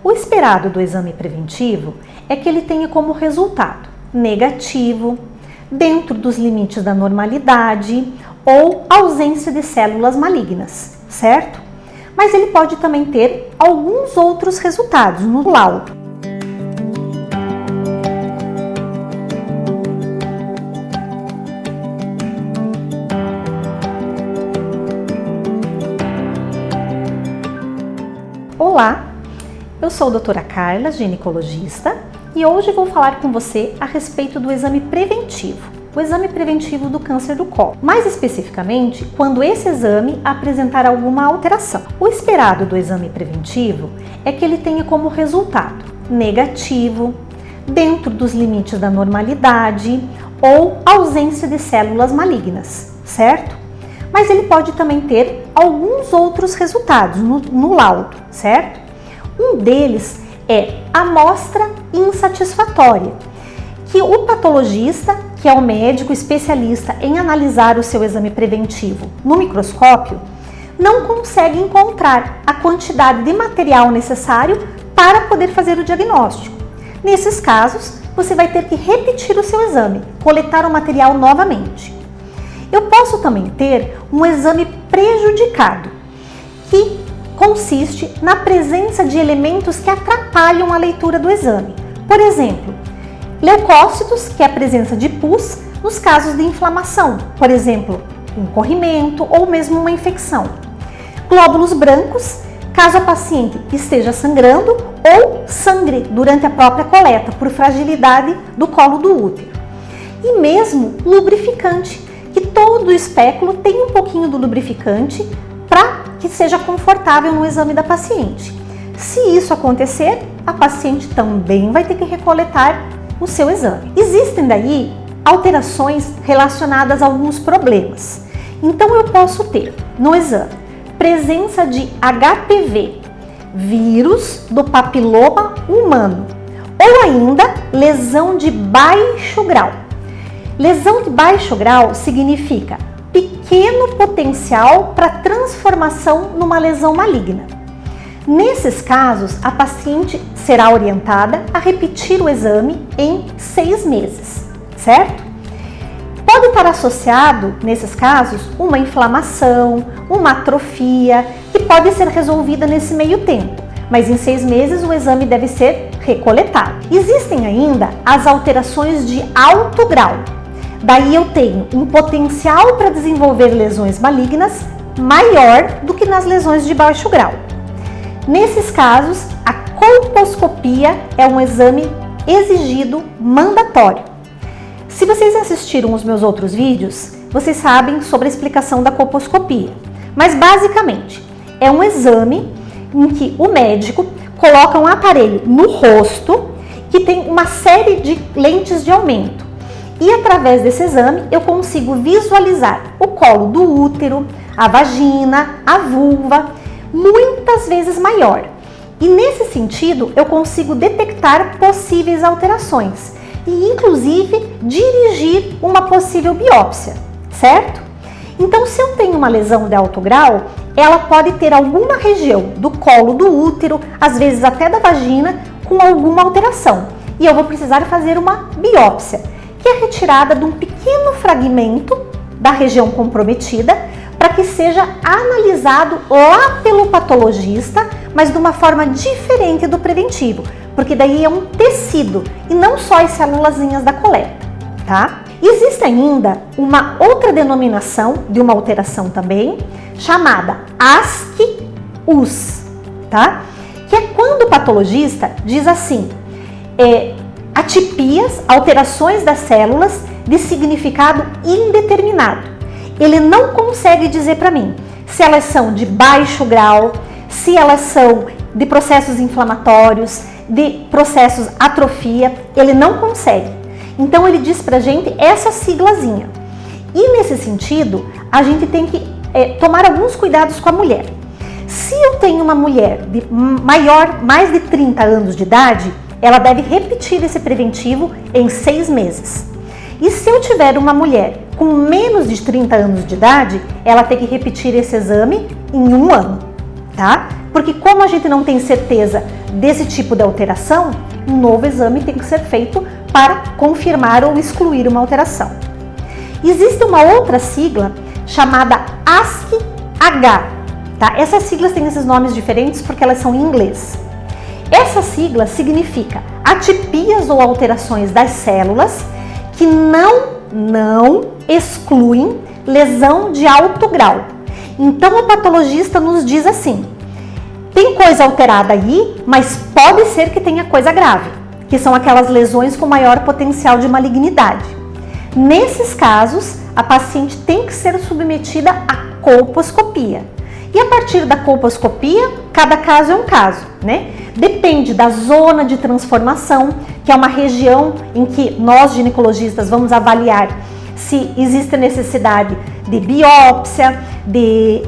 O esperado do exame preventivo é que ele tenha como resultado negativo, dentro dos limites da normalidade ou ausência de células malignas, certo? Mas ele pode também ter alguns outros resultados no laudo. Olá, eu sou a doutora Carla, ginecologista, e hoje vou falar com você a respeito do exame preventivo, o exame preventivo do câncer do colo. Mais especificamente, quando esse exame apresentar alguma alteração. O esperado do exame preventivo é que ele tenha como resultado negativo, dentro dos limites da normalidade ou ausência de células malignas, certo? Mas ele pode também ter alguns outros resultados no laudo, certo? Um deles é amostra insatisfatória, que o patologista, que é o médico especialista em analisar o seu exame preventivo no microscópio, não consegue encontrar a quantidade de material necessário para poder fazer o diagnóstico. Nesses casos, você vai ter que repetir o seu exame, coletar o material novamente. Eu posso também ter um exame prejudicado, que consiste na presença de elementos que atrapalham a leitura do exame. Por exemplo, leucócitos, que é a presença de pus nos casos de inflamação, por exemplo, um corrimento ou mesmo uma infecção. Glóbulos brancos, caso a paciente esteja sangrando ou sangre durante a própria coleta, por fragilidade do colo do útero. E mesmo lubrificante, que todo espéculo tem um pouquinho do lubrificante para que seja confortável no exame da paciente. Se isso acontecer, a paciente também vai ter que recoletar o seu exame. Existem daí alterações relacionadas a alguns problemas. Então eu posso ter no exame presença de HPV, vírus do papiloma humano, ou ainda lesão de baixo grau. Lesão de baixo grau significa pequeno potencial para transformação numa lesão maligna. Nesses casos, a paciente será orientada a repetir o exame em 6 meses, certo? Pode estar associado, nesses casos, uma inflamação, uma atrofia, que pode ser resolvida nesse meio tempo, mas em 6 meses o exame deve ser recoletado. Existem ainda as alterações de alto grau. Daí eu tenho um potencial para desenvolver lesões malignas maior do que nas lesões de baixo grau. Nesses casos, a colposcopia é um exame exigido mandatório. Se vocês assistiram os meus outros vídeos, vocês sabem sobre a explicação da colposcopia. Mas basicamente, é um exame em que o médico coloca um aparelho no rosto que tem uma série de lentes de aumento. E através desse exame eu consigo visualizar o colo do útero, a vagina, a vulva, muitas vezes maior. E nesse sentido eu consigo detectar possíveis alterações e inclusive dirigir uma possível biópsia, certo? Então, se eu tenho uma lesão de alto grau, ela pode ter alguma região do colo do útero, às vezes até da vagina, com alguma alteração. E eu vou precisar fazer uma biópsia, que é retirada de um pequeno fragmento da região comprometida para que seja analisado lá pelo patologista, mas de uma forma diferente do preventivo, porque daí é um tecido e não só as célulazinhas da coleta, tá? Existe ainda uma outra denominação de uma alteração também, chamada ASCII-US, tá? Que é quando o patologista diz assim, atipias, alterações das células de significado indeterminado. Ele não consegue dizer para mim se elas são de baixo grau, se elas são de processos inflamatórios, de processos atrofia, ele não consegue. Então ele diz pra gente essa siglazinha. E nesse sentido, a gente tem que tomar alguns cuidados com a mulher. Se eu tenho uma mulher de mais de 30 anos de idade, ela deve repetir esse preventivo em 6 meses. E se eu tiver uma mulher com menos de 30 anos de idade, ela tem que repetir esse exame em 1 ano, tá? Porque como a gente não tem certeza desse tipo de alteração, um novo exame tem que ser feito para confirmar ou excluir uma alteração. Existe uma outra sigla chamada ASCII-H, tá? Essas siglas têm esses nomes diferentes porque elas são em inglês. Essa sigla significa atipias ou alterações das células que não excluem lesão de alto grau. Então o patologista nos diz assim: tem coisa alterada aí, mas pode ser que tenha coisa grave, que são aquelas lesões com maior potencial de malignidade. Nesses casos, a paciente tem que ser submetida à colposcopia. E a partir da colposcopia, cada caso é um caso, né? Depende da zona de transformação, que é uma região em que nós ginecologistas vamos avaliar se existe necessidade de biópsia, de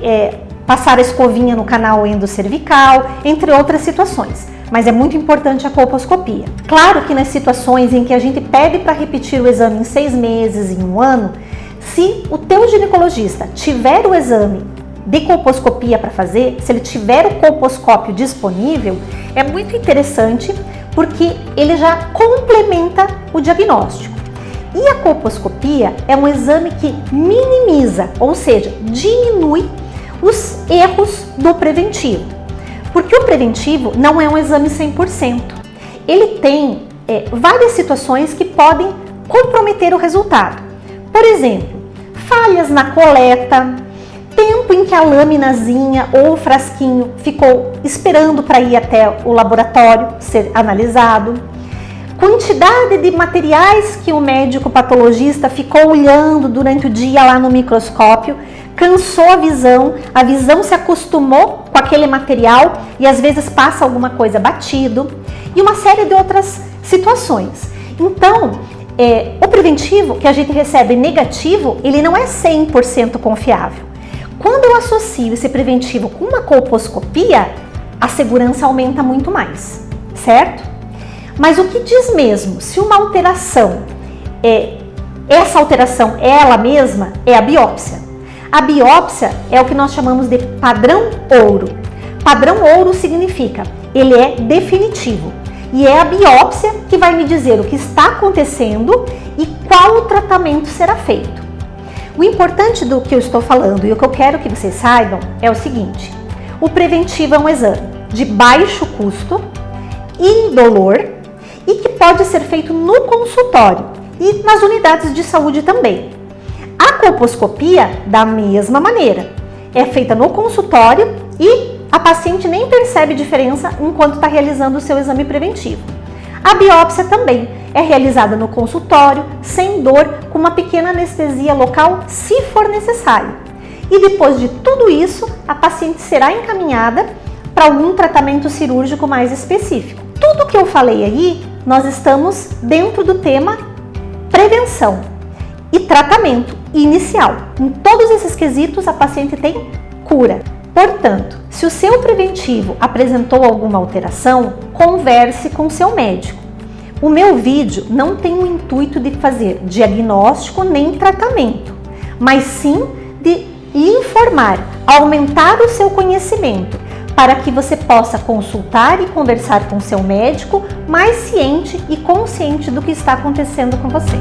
passar a escovinha no canal endocervical, entre outras situações. Mas é muito importante a colposcopia. Claro que nas situações em que a gente pede para repetir o exame em 6 meses, em 1 ano, se o teu ginecologista tiver o exame de colposcopia para fazer, se ele tiver o colposcópio disponível, é muito interessante porque ele já complementa o diagnóstico. E a colposcopia é um exame que minimiza, ou seja, diminui os erros do preventivo. Porque o preventivo não é um exame 100%. Ele tem várias situações que podem comprometer o resultado. Por exemplo, falhas na coleta, tempo em que a laminazinha ou o frasquinho ficou esperando para ir até o laboratório ser analisado, quantidade de materiais que o médico patologista ficou olhando durante o dia lá no microscópio, cansou a visão se acostumou com aquele material e às vezes passa alguma coisa batido e uma série de outras situações. Então, o preventivo que a gente recebe negativo, ele não é 100% confiável. Quando eu associo esse preventivo com uma colposcopia, a segurança aumenta muito mais, certo? Mas o que diz mesmo se uma alteração, essa alteração é ela mesma, é a biópsia. A biópsia é o que nós chamamos de padrão ouro. Padrão ouro significa, ele é definitivo. E é a biópsia que vai me dizer o que está acontecendo e qual o tratamento será feito. O importante do que eu estou falando e o que eu quero que vocês saibam é o seguinte: o preventivo é um exame de baixo custo, indolor e que pode ser feito no consultório e nas unidades de saúde também. A colposcopia, da mesma maneira, é feita no consultório e a paciente nem percebe diferença enquanto está realizando o seu exame preventivo. A biópsia também é realizada no consultório, sem dor, com uma pequena anestesia local, se for necessário. E depois de tudo isso, a paciente será encaminhada para algum tratamento cirúrgico mais específico. Tudo que eu falei aí, nós estamos dentro do tema prevenção e tratamento inicial. Em todos esses quesitos, a paciente tem cura. Portanto, se o seu preventivo apresentou alguma alteração, converse com o seu médico. O meu vídeo não tem o intuito de fazer diagnóstico nem tratamento, mas sim de informar, aumentar o seu conhecimento, para que você possa consultar e conversar com o seu médico mais ciente e consciente do que está acontecendo com você.